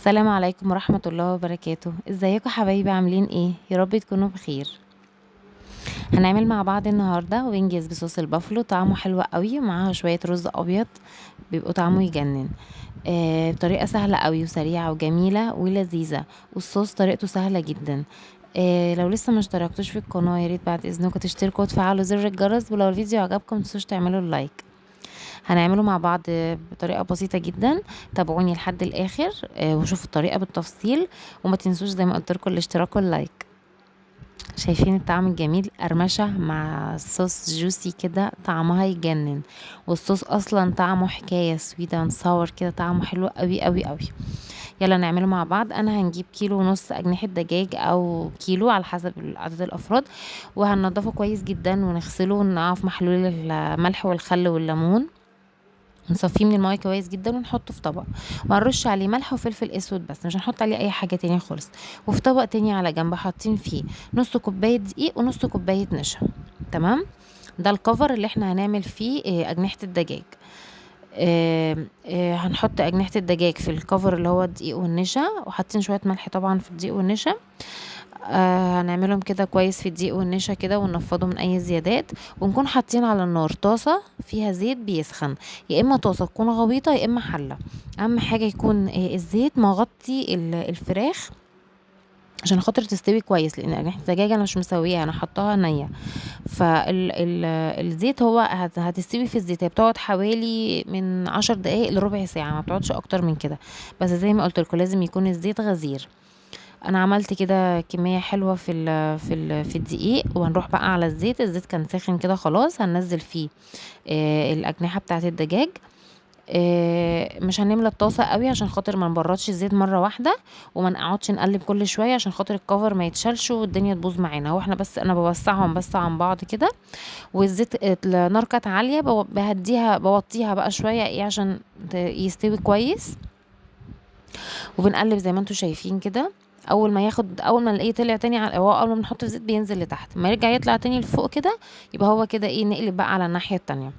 السلام عليكم ورحمة الله وبركاته. ازيكم حبايبي، عاملين ايه؟ يا رب تكونوا بخير. هنعمل مع بعض النهارده وينجز بصوص البافلو، طعمه حلو قوي، ومعاها شوية رز ابيض بيبقوا طعمه يجنن. بطريقة سهلة قوي وسريعة وجميلة ولذيذة، والصوص طريقته سهلة جدا. لو لسه ما اشتركتوش في القناة، يا ريت بعد اذنكم تشتركوا وتفعلوا زر الجرس، ولو الفيديو عجبكم متنسوش تعملوا اللايك. هنعمله مع بعض بطريقة بسيطة جدا. تابعوني لحد الآخر وشوفوا الطريقة بالتفصيل، وما تنسوش زي ما قلت لكم الاشتراك واللايك. شايفين الطعم الجميل؟ قرمشة مع الصوص جوسي كده، طعمها يجنن. والصوص اصلا طعمه حكاية سويت اند صور كده، طعمه حلو قوي قوي قوي. يلا نعمله مع بعض. انا هنجيب كيلو ونص اجنحة دجاج او كيلو على حسب عدد الافراد، وهننضفه كويس جدا ونغسله ونقعه في محلول الملح والخل والليمون، نصفيه من الماء كويس جدا ونحطه في طبق، وهنرش عليه ملح وفلفل اسود بس، مش هنحط عليه اي حاجه تانية خالص. وفي طبق تاني على جنب حاطين فيه نص كوبايه دقيق ونص كوبايه نشا. تمام. ده الكفر اللي احنا هنعمل فيه اجنحه الدجاج. هنحط اجنحه الدجاج في الكفر اللي هو الدقيق والنشا، وحاطين شويه ملح طبعا في الدقيق والنشا. هنعملهم كده كويس في الدقيق والنشا كده، وننفضه من اي زيادات، ونكون حاطين على النار طاسه فيها زيت بيسخن، يا اما طاسه تكون غويطه يا اما حله. اهم حاجه يكون الزيت مغطي الفراخ عشان خاطر تستوي كويس، لان اجنحه الدجاج انا مش مسويها، انا حطاها نيه. فالزيت هو هتستوي في الزيت، هي بتقعد حوالي من 10 دقايق لربع ساعه، ما بتقعدش اكتر من كده. بس زي ما قلت لكم لازم يكون الزيت غزير. انا عملت كده كميه حلوه في الدقيق، وهنروح بقى على الزيت كان ساخن كده خلاص، هننزل فيه الاجنحه بتاعه الدجاج. مش هنملى الطاسه قوي عشان خاطر ما نبردش الزيت مره واحده، وما نقعدش نقلب كل شويه عشان خاطر الكفر ما يتشالش والدنيا تبوظ معانا. هو احنا بس انا بوسعهم بس عن بعض كده، والزيت النار كانت عاليه، بهديها بوطيها بقى شويه ايه عشان يستوي كويس. وبنقلب زي ما انتم شايفين كده. اول ما نلاقيه طلع تاني هو اول ما بنحط الزيت بينزل لتحت، ما يرجع يطلع تاني لفوق كده، يبقى هو كده ايه، نقلب بقى على الناحيه التانية.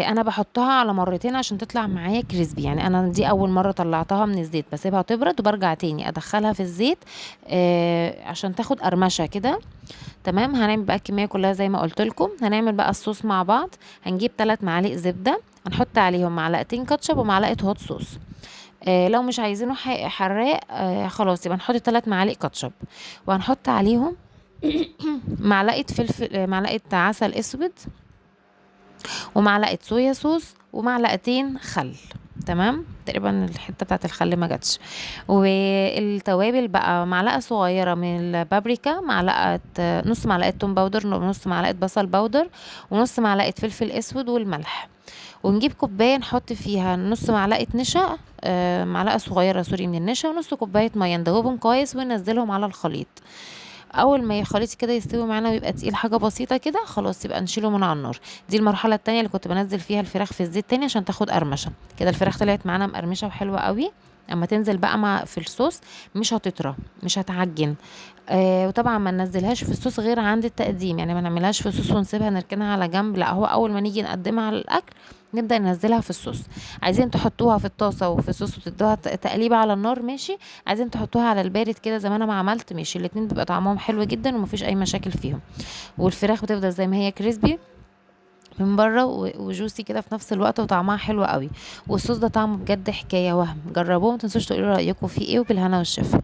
انا بحطها على مرتين عشان تطلع معايا كريسبي، يعني انا دي اول مره طلعتها من الزيت، بسيبها تبرد وبرجع تاني ادخلها في الزيت عشان تاخد قرمشه كده. تمام. هنعمل بقى الكميه كلها زي ما قلت لكم. هنعمل بقى الصوص مع بعض. هنجيب 3 معالق زبده، هنحط عليهم معلقتين كاتشب ومعلقه هوت صوص. لو مش عايزينه حراق خلاص يبقى نحط 3 معالق كاتشب، وهنحط عليهم معلقه فلفل، معلقه عسل اسود، ومعلقه صويا صوص، ومعلقتين خل. تمام. تقريبا الحته بتاعت الخل ما جاتش. والتوابل بقى معلقه صغيره من البابريكا، معلقه نص معلقه توم باودر، نص معلقه بصل باودر، ونص معلقه فلفل اسود، والملح. ونجيب كوبايه نحط فيها نص معلقه نشا، معلقه صغيره سوري من النشا، ونص كوبايه ميه، ندوبهم كويس وننزلهم على الخليط. اول ما الخليط كده يستوي معانا ويبقى تقيل حاجه بسيطه كده، خلاص يبقى نشيله من على النار. دي المرحله التانية اللي كنت بنزل فيها الفراخ في الزيت تاني عشان تاخد قرمشه كده. الفراخ طلعت معانا مقرمشه وحلوه قوي. اما تنزل بقى في الصوص مش هتطرى، مش هتعجن. وطبعا ما ننزلهاش في الصوص غير عند التقديم، يعني ما نعملهاش في الصوص ونسيبها نركنها على جنب، لا، هو اول ما نيجي نقدمها على الاكل نبدا ننزلها في الصوص. عايزين تحطوها في الطاسه وفي الصوص وتدوها تقليبه على النار، ماشي. عايزين تحطوها على البارد كده زي ما انا ما عملت، ماشي. الاتنين بيبقى طعمهم حلو جدا ومفيش اي مشاكل فيهم، والفراخ بتفضل زي ما هي كريسبي من بره وجوسي كده في نفس الوقت، وطعمها حلو قوي. والصوص ده طعمه بجد حكايه وهم. جربوه، متنسوش تقولوا رايكم فيه ايه، وبالهنا والشفا.